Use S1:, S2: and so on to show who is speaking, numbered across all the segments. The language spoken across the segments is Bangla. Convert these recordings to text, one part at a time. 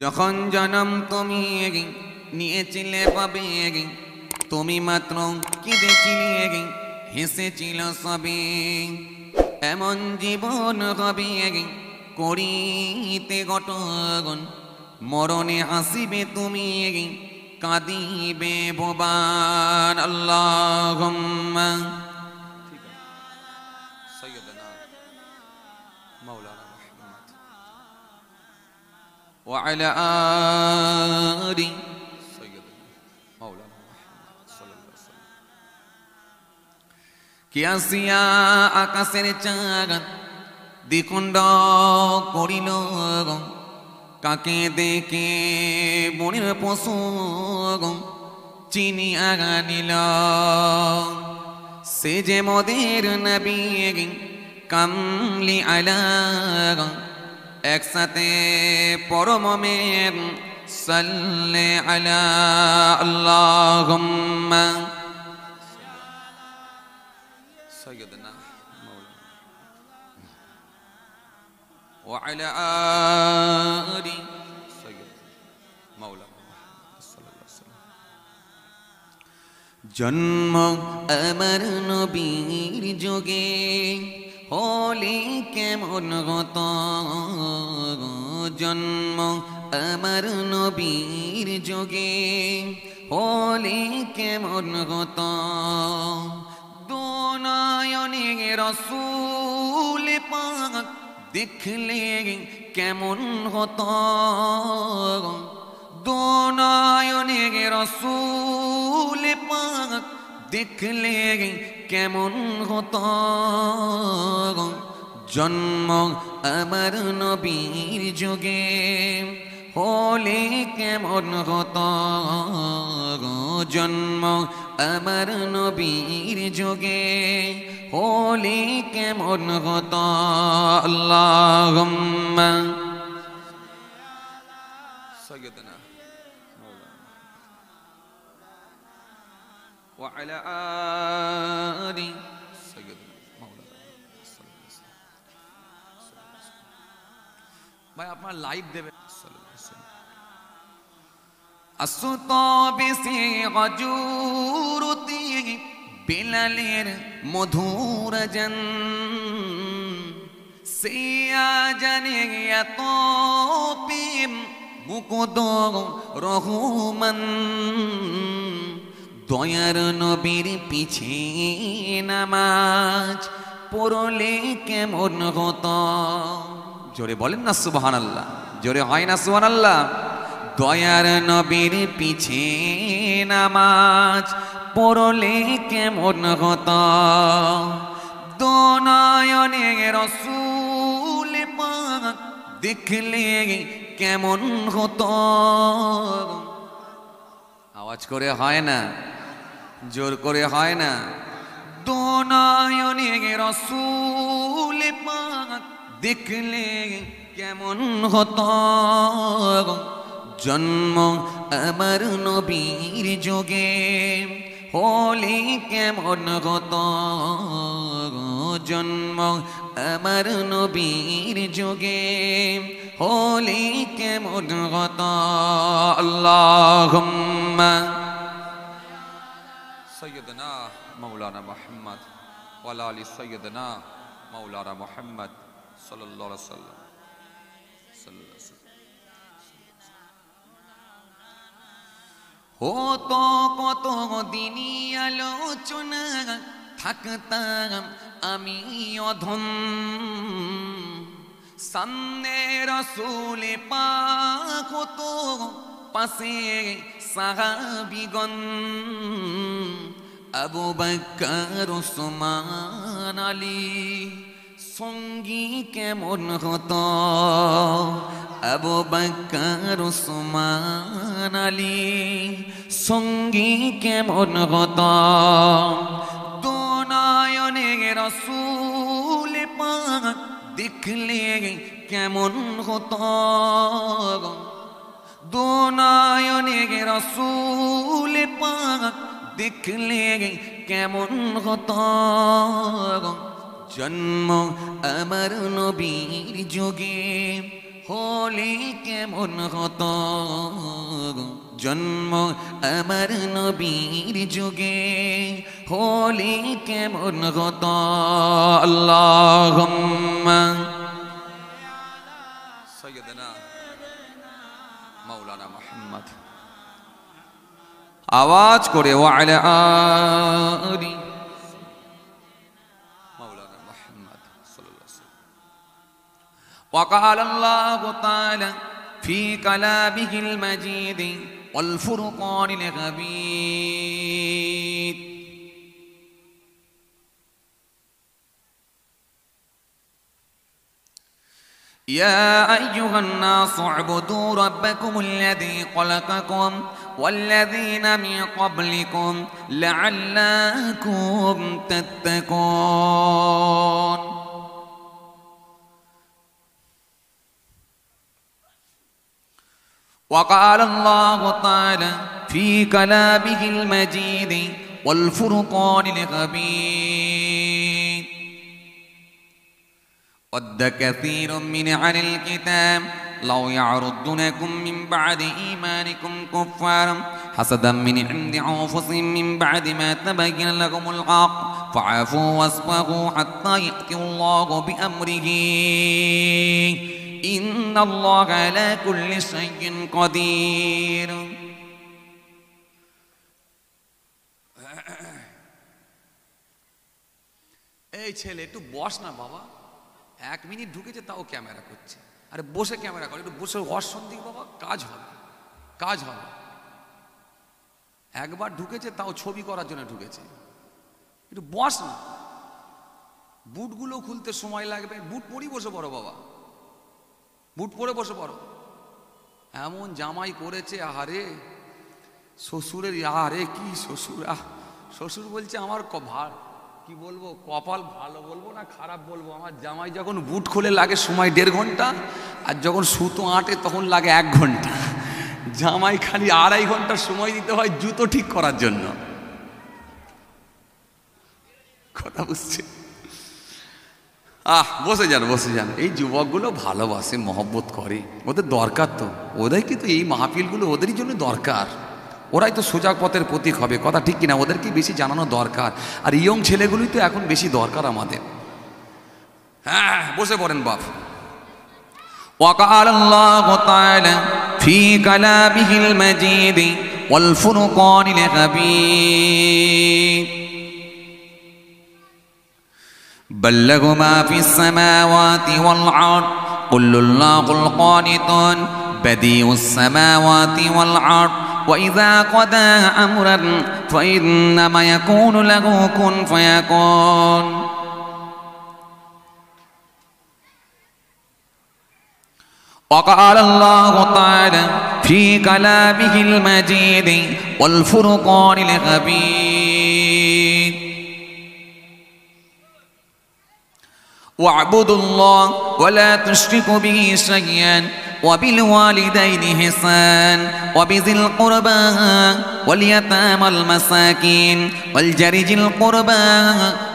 S1: যখন জনম তুমি নিয়েছিলে পাবে তুমি মাত্র কেঁদেছিলে হেসেছিল সবে এমন জীবন হবে করিতে গঠন মরণে হাসিবে তুমি কাঁদিবে ভবান আল্লাহুম্মা সাইয়্যিদানা মাওলানা মুহাম্মদ ওয়া আলা আলি সাইয়্যিদানা মাওলানা মুহাম্মদ সাল্লাল্লাহু আলাইহি ওয়াসাল্লাম। কে আসিয়া আকাশের চাঁদ দ্বিখণ্ড করিল কাকে দেখে বনের পশু চিনিয়া নিল সে যে মোদের নবী কামলি আলা একসাথে পরমের সাল্লে আলা আল্লাহুম্মা সাইয়্যিদানা وعلى آل سيدنا مولانا محمد صلى الله عليه وسلم। জন্ম আমার নবীর যোগে হলে কেমন হতো জন্ম আমার নবীর যোগে হলে কেমন হতো দোনায়নে রাসূল পাক দেখলে কেমন হতো দোনায়নে রাসূল পাক দেখলে কেমন হতো জন্ম আমার নবীর যোগে হলে কেমন হতো জন্ম আমার নবীর যোগে হলে কেমন হতো আল্লাহুম্মা সাইয়্যিদানা মাওলানা ওয়া আলা আলি সাইয়্যিদানা মাওলানা সাল্লাল্লাহু আলাইহি ওয়াসাল্লাম। ভাই আপনার লাইভ দেবে আসুতবে সে গজুরতি বিলালের মধুর জন সে জানে এত প্রেম মুকুদ রহমান দয়ার নবীর পিছে নামাজ পড়লে কেমন হতো জোরে বলেন না সুবহানাল্লাহ জোরে হয় না সুবহানাল্লাহ দয়ার নবীর পিছে নামাজ পড়লে কেমন হতো দোনায়নে রাসূল পাক দেখলে কেমন হতো আওয়াজ করে হয় না জোর করে হয় না দোনায়নে রাসূল পাক দেখলে কেমন হতো জন্ম আমার নবীর যোগে হলে কেমন হতো জন্ম আমার নবীর যোগে হলে কেমন হতো আল্লাহুম্মা সাইয়্যিদানা মাওলানা মুহাম্মদ ওয়া আলা আলি সাইয়্যিদানা মাওলানা মুহাম্মদ সাল্লাল্লাহু আলাইহি ওয়াসাল্লাম। হতো কত দিনই আলোচনা থাকতাম আমি অধম সামনে রাসূল পাক হতো পাশে সাহাবীগণ আবু বকর ওসমান আলী সঙ্গী কেমন হতো আবু বকর ওসমান আলী সঙ্গী কেমন হতো দোনায়নে রাসূল পাক দেখলে কেমন হতো দোনায়নে রাসূল পাক দেখলে কেমন হতো জন্ম আমার নবীর যোগে
S2: হলে কেমন হতো জন্ম আমার নবীর যুগে, হলে কেমন হতো। আল্লাহুম্মা
S1: সৈয়দনা মাওলানা মুহাম্মদ। আওয়াজ করে ওয়ালা আলি মাওলানা মুহাম্মদ সাল্লাল্লাহু আলাইহি ওয়াসাল্লাম।
S2: وقال الله تعالى في كلامه المجيد والفرقان الحميد يا أيها الناس اعبدوا ربكم الذي خلقكم والذين من قبلكم لعلكم تتقون وقال الله تعالى في كلامه المجيد والفرقان الحميد ود كثير من أهل الكتاب لو يعرضونكم من بعد إيمانكم كفارا حسدا من عند أنفسهم من بعد ما تبين لهم الحق فاعفوا واصفحوا حتى يأتي الله بأمره إن الله على كل شيء قدير
S1: এই ছেলে একটু বস না বাবা, 1 মিনিট ঢুকেছে তাও ক্যামেরা করছে। আরে বসে ক্যামেরা করে, একটু বসে অর্শন দিক বাবা, কাজ হবে, কাজ হবে। একবার ঢুকেছে তাও ছবি করার জন্য ঢুকেছে, একটু বস না। বুটগুলো খুলতে সময় লাগবে, বুট পরি বসে পড়ো বাবা, বুট পরে বসে পড়ো। এমন জামাই করেছে, আহারে শ্বশুরের, আহারে কি শ্বশুর, শ্বশুর বলছে আমার কি বলবো, কপাল ভালো বলবো না খারাপ বলবো, আমার জামাই যখন বুট খুলে লাগে সময় 1.5 ঘন্টা, আর যখন সুতো আঁটে তখন লাগে 1 ঘন্টা। জামাই খালি 2.5 ঘন্টা সময় দিতে হয় জুতো ঠিক করার জন্য। কথা বুঝছে? বসে যান, বসে যান। এই যুবকগুলো ভালোবাসে, মহব্বত করে, ওদের দরকার তো, ওদের কিন্তু এই মাহফিলগুলো ওদেরই জন্য দরকার। ওরাই তো সোজা পথের প্রতীক হবে, কথা ঠিক কিনা? ওদেরকে বেশি জানানো দরকার, আর ইয়ং ছেলেগুলোই তো এখন বেশি দরকার আমাদের। হ্যাঁ, বসে পড়েন বাপ।
S2: وقال الله تعالى في كلامه المجيد والفرقان الحميد بل له ما في السماوات والأرض قل الله القانتون بديع السماوات والأرض وإذا قضى أمرا فإنما يكون له كن فيكون وقال الله تعالى في كلامه المجيد والفرقان الحميد واعبدوا الله ولا تشركوا به شيئا وبالوالدين إحسانا وبذي القربى واليتامى المساكين والجار ذي القربى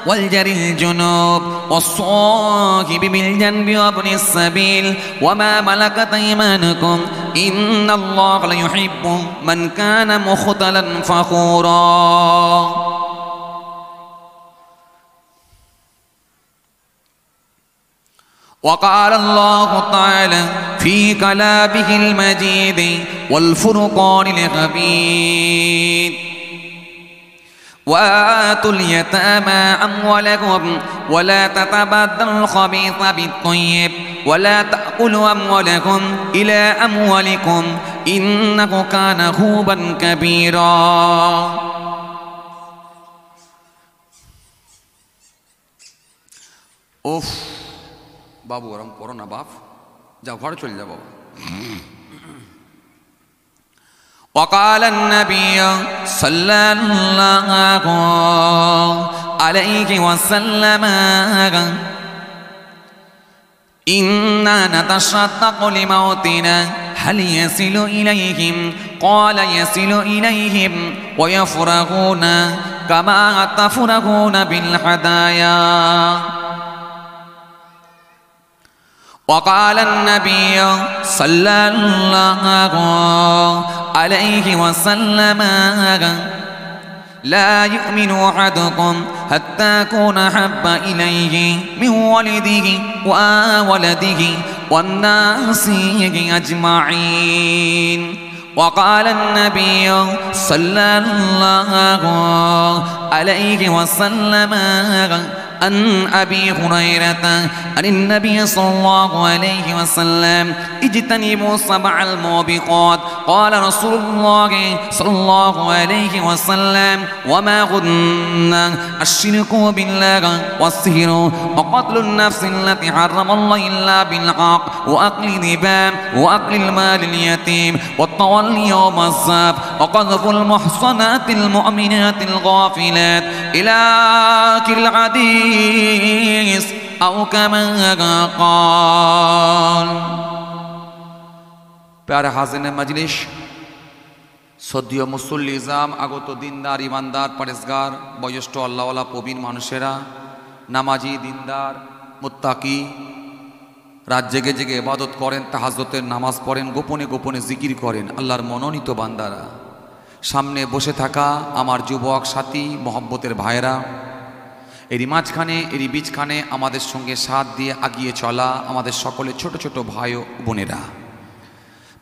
S2: والجار الجنوب والصاحب بالجنب وابن السبيل وما ملكت أيمانكم إن الله لا يحب من كان مختالا فخورا وقال الله تعالى في كلامه المجيد والفرقان الحميد وآتوا اليتامى أموالهم ولا تتبدلوا الخبيث بالطيب ولا تأكلوا أموالكم إلى أموالكم إنه كان حوبا كبيرا
S1: ওফ বাবু, ওরম করো না বাপ, যাও ঘরে চলে যাও বাবা।
S2: وقال النبي صلى الله عليه وسلم إنا نتصدق لموتنا هل يصل إليهم قال يصل إليهم ويفرغون كما تفرغون بالهدايا وقال النبي صلى الله عليه وسلم لا يؤمن أحدكم حتى أكون أحب إليه من والده وولده والناس أجمعين. وقال النبي صلى الله عليه وسلم عن أبي هريرة عن النبي صلى الله عليه وسلم اجتنبوا 7 الموبقات. قال رسول الله صلى الله عليه وسلم وما هن الشرك بالله والسحر وقتل النفس التي حرم الله إلا بالحق وأكل الربا وأكل المال اليتيم والتولي يوم الزحف وقذف المحصنات المؤمنات الغافلات إلى آخر الحديث أو كما قال.
S1: প্যারা হাজিনে মজলিস, সদ্য মুসল্লি ইজাম, আগত দিনদার ইমানদার পরেশগার বয়োজ্যেষ্ঠ আল্লাহওয়ালা প্রবীণ মানুষেরা, নামাজি দিনদার মুত্তাকি, রাত জেগে জেগে ইবাদত করেন, তাহাজ্জুদের নামাজ পড়েন, গোপনে গোপনে জিকির করেন আল্লাহর মনোনীত বান্দারা, সামনে বসে থাকা আমার যুবক সাথী মহব্বতের ভাইরা, এরই মাঝখানে এরই বীজখানে আমাদের সঙ্গে সাথ দিয়ে আগিয়ে চলা আমাদের সকলের ছোট ছোট ভাই ও বোনেরা,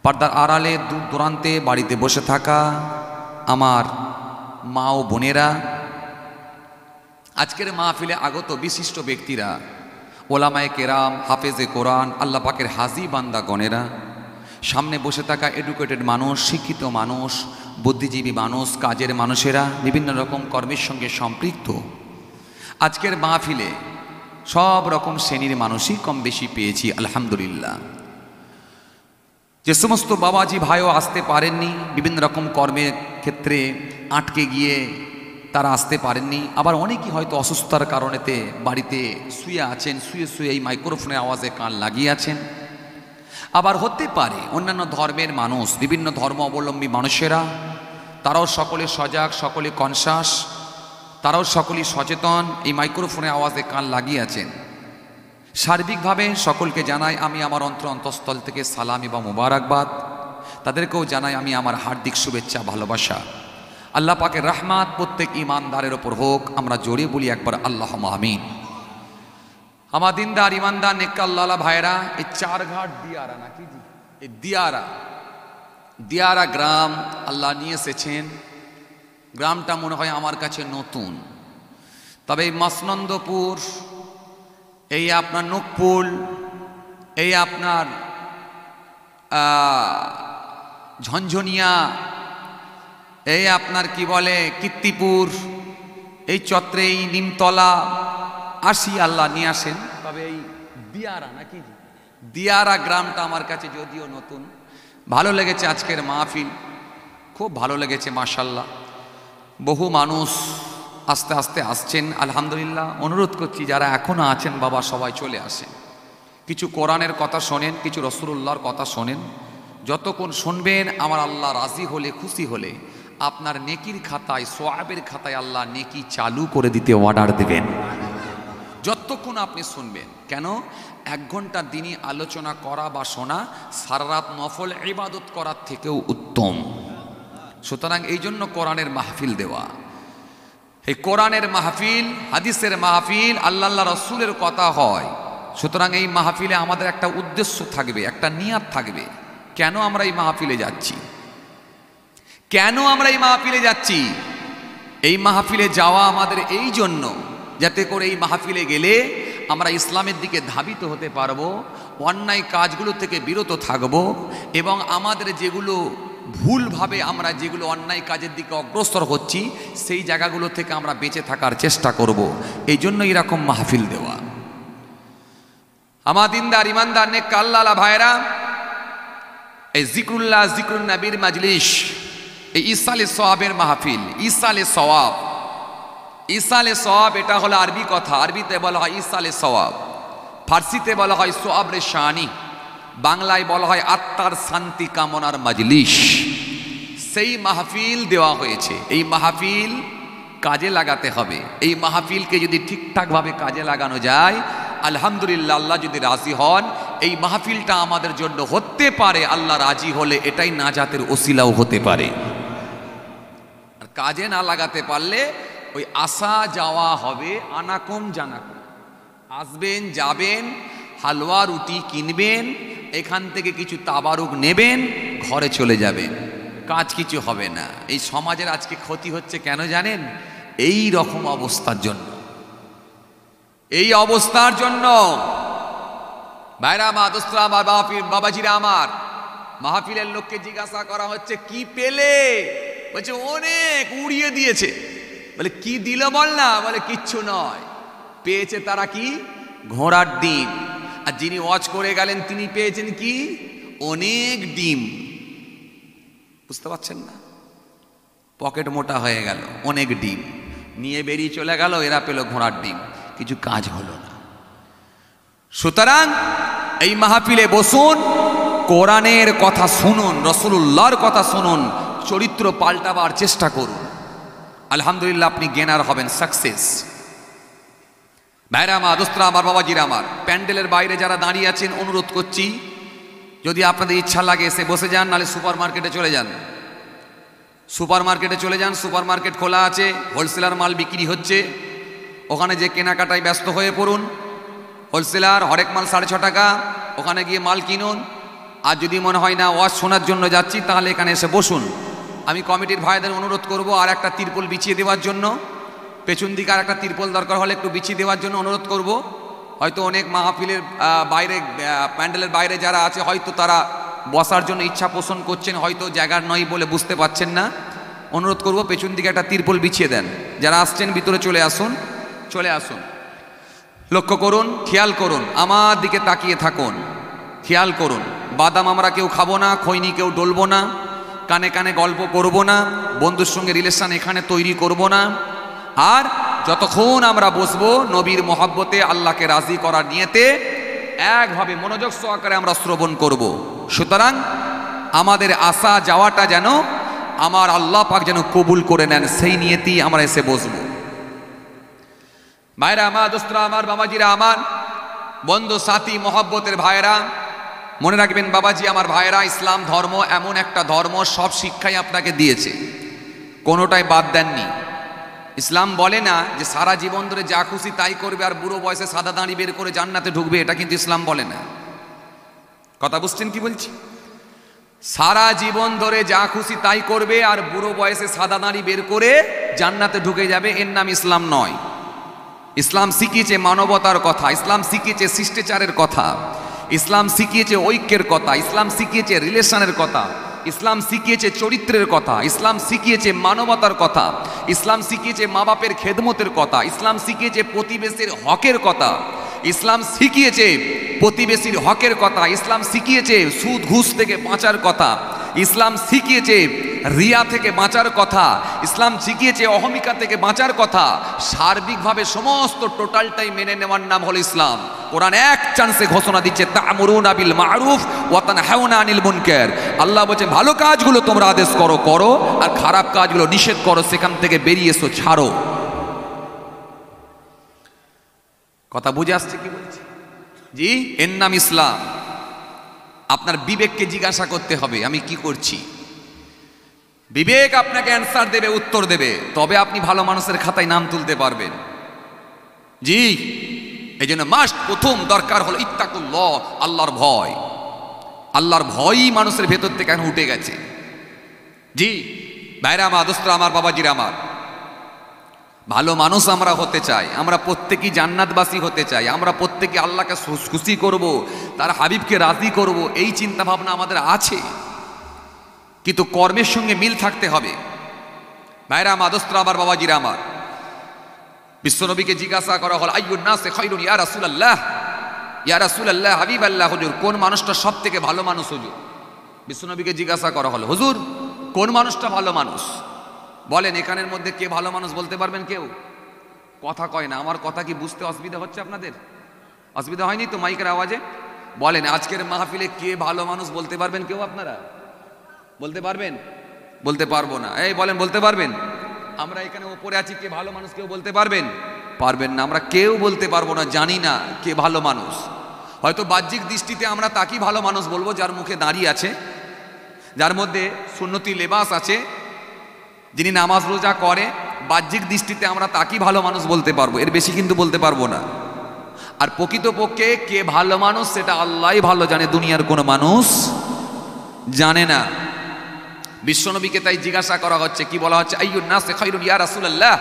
S1: পর্দার আড়ালে দূর দূরান্তে বাড়িতে বসে থাকা আমার মা ও বোনেরা, আজকের মাহফিলে আগত বিশিষ্ট ব্যক্তিরা, ওলামায়ে কেরাম, হাফেজে কোরআন, আল্লাহ পাকের হাজি বান্দা গণেরা, সামনে বসে থাকা এডুকেটেড মানুষ, শিক্ষিত মানুষ, বুদ্ধিজীবী মানুষ, কাজের মানুষেরা, বিভিন্ন রকম কর্মের সঙ্গে সম্পৃক্ত আজকের মাহফিলে সব রকম শ্রেণীর মানুষই কম বেশি পেয়েছি আলহামদুলিল্লাহ। যে সমস্ত বাবাজি ভাইও আসতে পারেননি, বিভিন্ন রকম কর্মের ক্ষেত্রে আটকে গিয়ে তারা আসতে পারেননি, আবার অনেকেই হয়তো অসুস্থতার কারণেতে বাড়িতে শুয়ে আছেন, শুয়ে শুয়ে এই মাইক্রোফোনের আওয়াজে কান লাগিয়ে আছেন, আবার হতে পারে অন্যান্য ধর্মের মানুষ, বিভিন্ন ধর্ম অবলম্বী মানুষেরা, তারাও সকলে সজাগ, সকলে কনসাস, তারাও সকলেই সচেতন, এই মাইক্রোফোনের আওয়াজে কান লাগিয়ে আছেন। সার্বিকভাবে সকলকে জানাই আমি আমার অন্তঃস্থল থেকে সালাম এবং মুবারকবাদ, তাদেরকেও জানাই আমি আমার হার্দিক শুভেচ্ছা, ভালোবাসা। আল্লাহ পাকের রহমত প্রত্যেক ইমানদারের ওপর হোক, আমরা জোরে বলি একবার আল্লাহুম্মা আমিন। আমার দিনদার ইমানদার নেককার আল্লাহ ভাইরা, এই চারঘাট দিয়ারা নাকি জি, এই দিয়ারা গ্রাম আল্লাহ নিয়ে এসেছেন। গ্রামটা মনে হয় আমার কাছে নতুন, তবে এই মসনন্দপুর, এই আপনার নকপুল, এই আপনার ঝঞ্ঝনিয়া, এই আপনার কি বলে কীর্তিপুর, এই চত্রে, এই নিমতলা আসি আল্লাহ নিয়ে আসেন। তবে এই দিয়ারা নাকি দিয়ারা গ্রামটা আমার কাছে যদিও নতুন, ভালো লেগেছে আজকের মাহফিল, খুব ভালো লেগেছে মাশাআল্লাহ। বহু মানুষ আস্তে আস্তে আসছেন আলহামদুলিল্লাহ। অনুরোধ করছি যারা এখনও আছেন বাবা সবাই চলে আসেন, কিছু কোরআনের কথা শোনেন, কিছু রসুলুল্লাহর কথা শোনেন। যতক্ষণ শুনবেন আমার আল্লাহ রাজি হলে, খুশি হলে আপনার নেকির খাতায়, সোয়াবের খাতায় আল্লাহ নেকি চালু করে দিতে অর্ডার দেবেন। যতক্ষণ আপনি শুনবেন, কেন 1 ঘন্টা দিনই আলোচনা করা বা শোনা সারা রাত নফল ইবাদত করার থেকেও উত্তম। সুতরাং এই জন্য কোরআনের মাহফিল দেওয়া, এই কোরআনের মাহফিল, হাদিসের মাহফিল, আল্লাহ রসুলের কথা হয়। সুতরাং এই মাহফিলে আমাদের একটা উদ্দেশ্য থাকবে, একটা নিয়াত থাকবে, কেন আমরা এই মাহফিলে যাচ্ছি, কেন আমরা এই মাহফিলে যাচ্ছি। এই মাহফিলে যাওয়া আমাদের এই জন্য, যাতে করে এই মাহফিলে গেলে আমরা ইসলামের দিকে ধাবিত হতে পারবো, অন্যায় কাজগুলো থেকে বিরত থাকব, এবং আমাদের যেগুলো ভুলভাবে আমরা যেগুলো অন্যায় কাজের দিকে অগ্রসর হচ্ছি সেই জায়গাগুলো থেকে আমরা বেঁচে থাকার চেষ্টা করব। এই জন্য এরকম মাহফিল দেওয়া। আমার দিনদার ইমানদার নেককার আল্লাহ ভাইরা, এই জিক্রুল্লাহ, জিক্রুন নবীর মাজলিস, এই ইসালে সওয়াবের মাহফিল, ইসালে সওয়াব, ইসালে সওয়াব এটা হলো আরবি কথা, আরবিতে বলা হয় ইসালে সওয়াব, ফার্সিতে বলা হয় সোয়াবরে শানি, বাংলায় বলা হয় আত্মার শান্তি কামনার মাজলিস। সেই মাহফিল দেওয়া হয়েছে। এই মাহফিল কাজে লাগাতে হবে। এই মাহফিলকে যদি ঠিকঠাকভাবে কাজে লাগানো যায়, আলহামদুলিল্লাহ, আল্লাহ যদি রাজি হন, এই মাহফিলটা আমাদের জন্য হতে পারে আল্লাহ রাজি হলে এটাই নাজাতের ওসিলাও হতে পারে। আর কাজে না লাগাতে পারলে ওই আসা যাওয়া হবে আনাকুম জানাকুম। আসবেন, যাবেন, হালুয়া রুটি কিনবেন, এখান থেকে কিছু তাবারুক নেবেন, ঘরে চলে যাবেন, কাজ কিছু হবে না। এই সমাজের আজকে ক্ষতি হচ্ছে কেন জানেন? এই রকম অবস্থার জন্য, এই অবস্থার জন্য। ভাইরা আমার, দোস্তরা আমার, বাবাজিরা আমার, মাহফিলের লোককে জিজ্ঞাসা করা হচ্ছে কি পেলে? বলছে অনেক, উড়িয়ে দিয়েছে। বলে কি দিল বল না? বলে কিচ্ছু নয়। পেয়েছে তারা কি? ঘোড়ার ডিম। আর যিনি ওয়াজ করে গেলেন তিনি পেয়েছেন কি? অনেক ডিম। বুঝতে পারছেন না? পকেট মোটা হয়ে গেল, অনেক ডিম নিয়ে বেরিয়ে চলে গেল, এরা পেল ঘোড়ার ডিম, কিছু কাজ হলো না। সুতরাং এই মাহফিলে বসুন, কোরআনের কথা শুনুন, রাসূলুল্লাহর কথা শুনুন, চরিত্র পাল্টাবার চেষ্টা করুন। আলহামদুলিল্লাহ আপনি গেনার হবেন, সাকসেস। ভাইরা আমার, দোস্তরা আমার, বাবাজিরা আমার, প্যান্ডেলের বাইরে যারা দাঁড়িয়ে আছেন অনুরোধ করছি, যদি আপনাদের ইচ্ছা লাগে এসে বসে যান, নাহলে সুপার মার্কেটে চলে যান। সুপার মার্কেটে চলে যান, সুপার মার্কেট খোলা আছে, হোলসেলার মাল বিক্রি হচ্ছে, ওখানে যে কেনাকাটায় ব্যস্ত হয়ে পড়ুন। হোলসেলার, হরেক মাল 6.5 টাকা, ওখানে গিয়ে মাল কিনুন। আর যদি মনে হয় না ওয়াজ শোনার জন্য যাচ্ছি, তাহলে এখানে এসে বসুন। আমি কমিটির ভাইদের অনুরোধ করব আর একটা তিরপল বিছিয়ে দেওয়ার জন্য, পেছন দিকে আর একটা তিরপল দরকার হলে একটু বিছিয়ে দেওয়ার জন্য অনুরোধ করব। হয়তো অনেক মাহফিলের বাইরে, প্যান্ডেলের বাইরে যারা আছে, হয়তো তারা বসার জন্য ইচ্ছা পোষণ করছেন, হয়তো জায়গার নয় বলে বুঝতে পারছেন না। অনুরোধ করব পেছন দিকে একটা তিরপল বিছিয়ে দেন। যারা আসছেন ভিতরে চলে আসুন, চলে আসুন। লক্ষ্য করুন, খেয়াল করুন, আমার দিকে তাকিয়ে থাকুন, খেয়াল করুন। বাদাম আমরা কেউ খাবো না, খৈনি কেউ ডলবো না, কানে কানে গল্প করব না, বন্ধুর সঙ্গে রিলেশন এখানে তৈরি করব না। আর যতক্ষণ আমরা বসবো নবীর মহব্বতে, আল্লাহকে রাজি করার নিয়তে একভাবে মনোযোগ সহকারে আমরা শ্রবণ করব। সুতরাং আমাদের আসা যাওয়াটা যেন আমার আল্লাহ পাক যেন কবুল করে নেন, সেই নিয়তেই আমরা এসে বসবো। ভাইরা আমার, দোস্তরা আমার, বাবাজিরা আমার, বন্ধু সাথী মহব্বতের ভাইরা, মনে রাখবেন বাবাজি আমার, ভাইরা, ইসলাম ধর্ম এমন একটা ধর্ম সব শিক্ষাই আপনাকে দিয়েছে, কোনোটাই বাদ দেননি। ইসলাম বলে না যে সারা জীবন ধরে যা খুশি তাই করবে আর বুড়ো বয়সে সাদা দাঁড়ি বের করে জান্নাতে ঢুকবে, এটা কিন্তু ইসলাম বলে না। কথা বুঝছেন কি বলছি? সারা জীবন ধরে যা খুশি তাই করবে আর বুড়ো বয়সে সাদা দাঁড়ি বের করে জান্নাতে ঢুকে যাবে, এর নাম ইসলাম নয়। ইসলাম শিখিয়েছে মানবতার কথা, ইসলাম শিখিয়েছে শিষ্টাচারের কথা, ইসলাম শিখিয়েছে ঐক্যের কথা, ইসলাম শিখিয়েছে রিলেশনের কথা, ইসলাম শিখিয়েছে চরিত্রের কথা, ইসলাম শিখিয়েছে মানবতার কথা, ইসলাম শিখিয়েছে মা বাপের খেদমতের কথা, ইসলাম শিখিয়েছে প্রতিবেশীর হকের কথা, ইসলাম শিখিয়েছে প্রতিবেশীর হকের কথা, ইসলাম শিখিয়েছে সুদ ঘুষ থেকে বাঁচার কথা, ইসলাম শিখিয়েছে রিয়া থেকে বাঁচার কথা, ইসলাম শিখিয়েছে অহমিকা থেকে বাঁচার কথা। সার্বিকভাবে সমস্ত টোটালটাই মেনে নেওয়ার নাম হলো ইসলাম। কোরআন এক চান্সে ঘোষণা দিচ্ছে, তা'মুরুনা বিল মা'রুফ ওয়া তানহাউনা আনিল মুনকার। আল্লাহ বলছে ভালো কাজগুলো তোমরা আদেশ করো, করো, আর খারাপ কাজগুলো নিষেধ করো, সেখান থেকে বেরিয়ে এসো, ছাড়ো। কথা বুঝে আসছে কি বলছি? জি, এর নাম ইসলাম। আপনার বিবেককে জিজ্ঞাসা করতে হবে আমি কি করছি। বিবেক আপনাকে অ্যান্সার দেবে, উত্তর দেবে, তবে আপনি ভালো মানুষের খাতায় নাম তুলতে পারবেন। জি, এই জন্য মাস্ট প্রথম দরকার হলো ইত্তাকুল্লাহ, আল্লাহর ভয়। আল্লাহর ভয়ই মানুষের ভেতর থেকে এখন উঠে গেছে। জি ভাইরা আমার, দোস্তরা আমার, বাবাজিরা আমার, ভালো মানুষ আমরা হতে চাই, আমরা প্রত্যেকেই জান্নাতবাসী হতে চাই, আমরা প্রত্যেকে আল্লাহকে খুশি করব, তার হাবিবকে রাজি করব, এই চিন্তা ভাবনা আমাদের আছে, কিন্তু কর্মের সঙ্গে মিল থাকতে হবে। ভাইরা আমার, দোস্তরা আমার, বাবাজিরা আমার, বিশ্বনবীকে জিজ্ঞাসা করা হল, আইয়ুন নাসি খায়রুন ইয়া রাসূলুল্লাহ, ইয়া রাসূলুল্লাহ, হাবিবাল্লাহ, হুজুর কোন মানুষটা সব থেকে ভালো মানুষ হুজুর? বিশ্বনবীকে জিজ্ঞাসা করা হল, হুজুর কোন মানুষটা ভালো মানুষ? বলেন এখানের মধ্যে কে ভালো মানুষ বলতে পারবেন? কেউ কথা কয় না। আমার কথা কি বুঝতে অসুবিধা হচ্ছে আপনাদের? অসুবিধা হয়নি তো মাইকের আওয়াজে? বলেন আজকের মাহফিলে কে ভালো মানুষ বলতে পারবেন? কেউ আপনারা বলতে পারবেন? বলতে পারবো না। এই বলেন, বলতে পারবেন? আমরা এখানে ওপরে আছি, কে ভালো মানুষ কেউ বলতে পারবেন? পারবেন না। আমরা কেউ বলতে পারবো না, জানি না কে ভালো মানুষ। হয়তো বাহ্যিক দৃষ্টিতে আমরা তাকে ভালো মানুষ বলবো যার মুখে দাঁড়িয়ে আছে, যার মধ্যে সুন্নতি লেবাস আছে, যিনি নামাজ রোজা করে, বাহ্যিক দৃষ্টিতে আমরা তাকে ভালো মানুষ বলতে পারবো, এর বেশি কিন্তু বলতে পারবো না। আর প্রকৃতপক্ষে কে ভালো মানুষ সেটা আল্লাহই ভালো জানে, দুনিয়ার কোনো মানুষ জানে না। বিশ্বনবীকে তাই জিজ্ঞাসা করা হচ্ছে, কি বলা হচ্ছে, আইয়ুন নাসি খায়রুন ইয়া রাসূলুল্লাহ,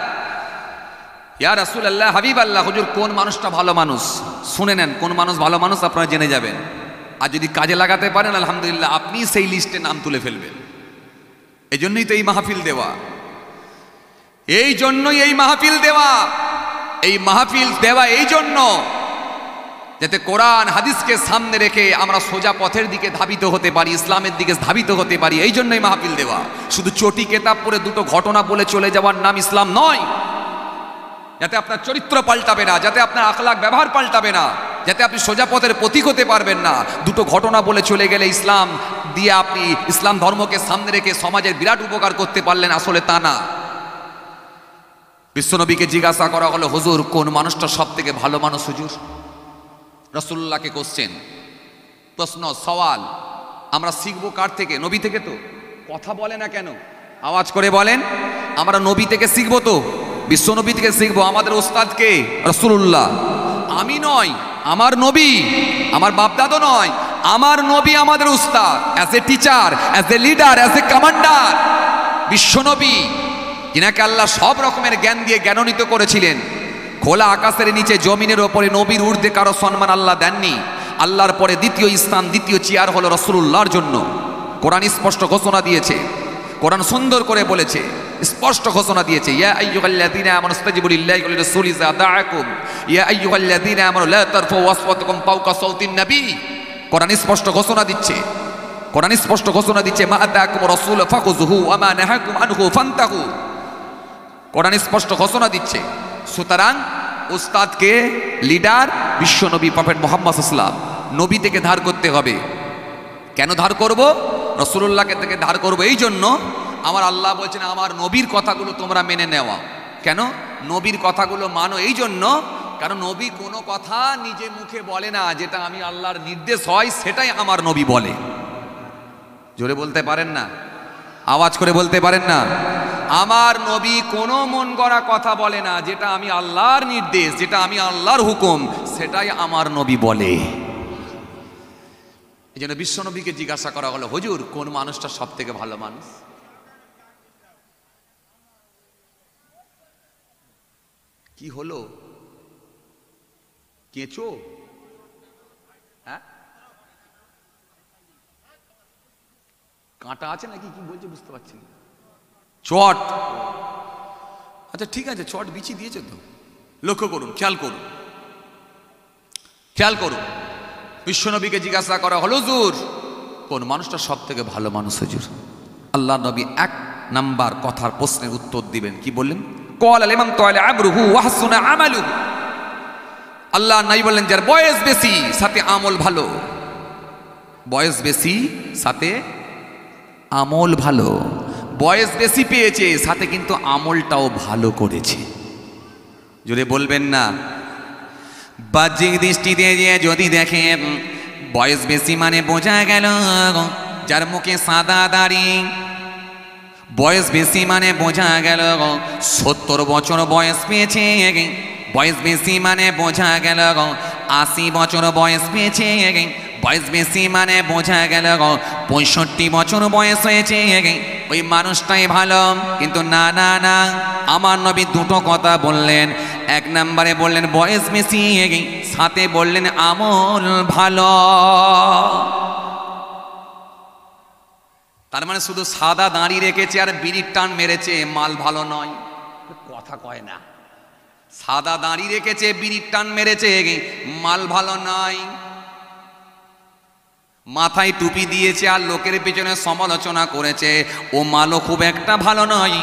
S1: ইয়া রাসূলুল্লাহ, হাবিব আল্লাহ, হুজুর কোন মানুষটা ভালো মানুষ? শুনে নেন, কোন মানুষ ভালো মানুষ আপনারা জেনে যাবেন। আর যদি কাজে লাগাতে পারেন আলহামদুলিল্লাহ, আপনি সেই লিস্টে নাম তুলে ফেলবেন। এই জন্যই তো এই মাহফিল দেওয়া, এই জন্যই এই মাহফিল দেওয়া, এই মাহফিল দেওয়া এই জন্য যাতে কোরআন হাদিসকে সামনে রেখে আমরা সোজা পথের দিকে ধাবিত হতে পারি, ইসলামের দিকে ধাবিত হতে পারি। এই জন্যই মাহফিল দেওয়া। শুধু চটি কেতাব পড়ে দুটো ঘটনা বলে চলে যাওয়ার নাম ইসলাম নয়। যাতে আপনার চরিত্র পাল্টাবে না, যাতে আপনার আখলাক ব্যবহার পাল্টাবে না, যাতে আপনি সোজা পথের প্রতীক হতে পারবেন না। দুটো ঘটনা বলে চলে গেলে ইসলাম দিয়ে আপনি ইসলাম ধর্মকে সামনে রেখে সমাজের বিরাট উপকার করতে পারলেন, আসলে তা না। বিশ্বনবীকে জিজ্ঞাসা করা হলো, হুজুর কোন মানুষটা সব থেকে ভালো মানুষ হুজুর? রাসূলুল্লাহকে কোশ্চেন, প্রশ্ন, সওয়াল। আমরা শিখবো কার থেকে? নবী থেকে। তো কথা বলে না কেন? আওয়াজ করে বলেন। আমরা নবী থেকে শিখবো, তো বিশ্বনবী থেকে শিখবো। আমাদের ওস্তাদ কে? রাসূলুল্লাহ। আমি নয়, আমার নবী, আমার বাপদাদা নয়, আমার নবী আমাদের উস্তাদ। As a teacher, as a leader, as a commander, বিশ্বনবী যিনাকে আল্লাহ সব রকমের জ্ঞান দিয়ে জ্ঞানান্বিত করেছিলেন। খোলা আকাশের নিচে জমিনের ওপরে নবীর ঊর্ধ্বে কারো সম্মান আল্লাহ দেননি। আল্লাহর পরে দ্বিতীয় স্থান, দ্বিতীয় চেয়ার হলো রাসূলুল্লাহর জন্য। কোরআন স্পষ্ট ঘোষণা দিয়েছে, কোরআন সুন্দর করে বলেছে, স্পষ্ট ঘোষণা দিয়েছে, ইয়া আইয়ুহাল্লাযীনা আমানু ইসতাজিবু লিল্লাহি ওয়া লিরাসূলি ইযা দাআকুম, ইয়া আইয়ুহাল্লাযীনা আমানু লা তারফাউ আসওয়াতাকুম ফাওকা সাওতিন নবী। কোরআন স্পষ্ট ঘোষণা দিচ্ছে, কোরআন স্পষ্ট ঘোষণা দিচ্ছে, মা আতাকুম রাসূলু ফাখুযুহু ওয়া মা নাহাকুম আনহু ফান্তাহু। কোরআন স্পষ্ট ঘোষণা দিচ্ছে। সুতরাং উস্তাদকে, লিডার বিশ্বনবী প্রফেট মুহাম্মদ সাল্লাল্লাহু আলাইহি ওয়াসাল্লাম, নবী থেকে ধার করতে হবে। কেন ধার করব? রাসূলুল্লাহকে থেকে ধার করব এই জন্য, আমার আল্লাহ বলছেন আমার নবীর কথাগুলো তোমরা মেনে নেওয়া। কেন নবীর কথাগুলো মানো? এই জন্য, কারণ নবী কোনো কথা নিজে মুখে বলে না, যেটা আমি আল্লাহর নির্দেশ হয় সেটাই আমার নবী বলে। জোরে বলতে পারেন না? আওয়াজ করে বলতে পারেন না? আমার নবী কোনো মন গড়া কথা বলে না, যেটা আমি আল্লাহর নির্দেশ, যেটা আমি আল্লাহর হুকুম, সেটাই আমার নবী বলে। এই জন্য বিশ্বনবীকে জিজ্ঞাসা করা হলো, হুজুর কোন মানুষটা সব থেকে ভালো মানুষ? কি হলো? কেঁচো? হ্যাঁ, কাঁটা আছে নাকি? কি বলছে বুঝতে পারছি না। চট? আচ্ছা ঠিক আছে, চট বিছিয়ে দিয়েছে তো। লক্ষ্য করুন, খেয়াল করুন, খেয়াল করুন। বিশ্বনবীকে জিজ্ঞাসা করা হলো, হুজুর কোন মানুষটা সব থেকে ভালো মানুষ হুজুর? আল্লাহ নবী এক নাম্বার কথার প্রশ্নের উত্তর দিবেন, কি বললেন? ক্বালা লিমান তাআলা আমরুহু ওয়া হাসুনা আমালুহু। আল্লাহ নবী বললেন, যার বয়স বেশি সাথে আমল ভালো। বয়স বেশি সাথে আমল ভালো। বয়স বেশি পেয়েছে, সাথে কিন্তু আমলটাও ভালো করেছে। জোরে বলবেন না? বাহ্যিক দৃষ্টিতে যদি দেখেন, বয়স বেশি মানে বোঝা গেল যার মুখে সাদা দাড়ি। বয়স বেশি মানে বোঝা গেল 70 বছর বয়স পেয়েছে। বয়স বেশি মানে বোঝা গেল 80 বছর বয়স পেয়েছে। বয়স বেশি মানে বোঝা গেল 65 বছর বয়স হয়েছে, ওই মানুষটাই ভালো। কিন্তু না না না, আমার নবী দুটো কথা বললেন। এক নম্বরে বললেন বয়স বেশি, সাথে বললেন আমল ভালো। তার মানে শুধু সাদা দাঁড়ি রেখেছে আর বিড়ির টান মেরেছে, মাল ভালো নয়। কথা কয় না। সাদা দাঁড়ি রেখেছে, বিড়ির টান মেরেছে, মাল ভালো নয়। মাথায় টুপি দিয়েছে আর লোকের পেছনে সমালোচনা করেছে, ও মালও খুব একটা ভালো নয়।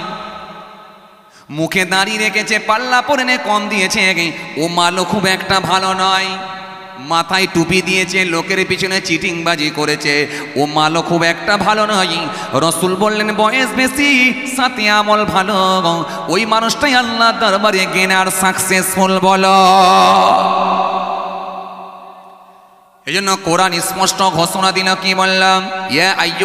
S1: মুখে দাঁড়ি রেখেছে, পাল্লা পরে কম দিয়েছে, ও মালও খুব একটা ভালো নয়। মাথায় টুপি দিয়েছে, লোকের পিছনে চিটিংবাজি করেছে, ও মালও খুব একটা ভালো নয়। রসুল বললেন বয়স বেশি সাথে আমল ভালো, ওই মানুষটাই আল্লাহ দরবারে জ্ঞান আর সাকসেসফুল বলো।
S2: এই জন্য কোরআন স্পষ্ট ঘোষণা দিল, কি বললাম? ইয়া আইয়ু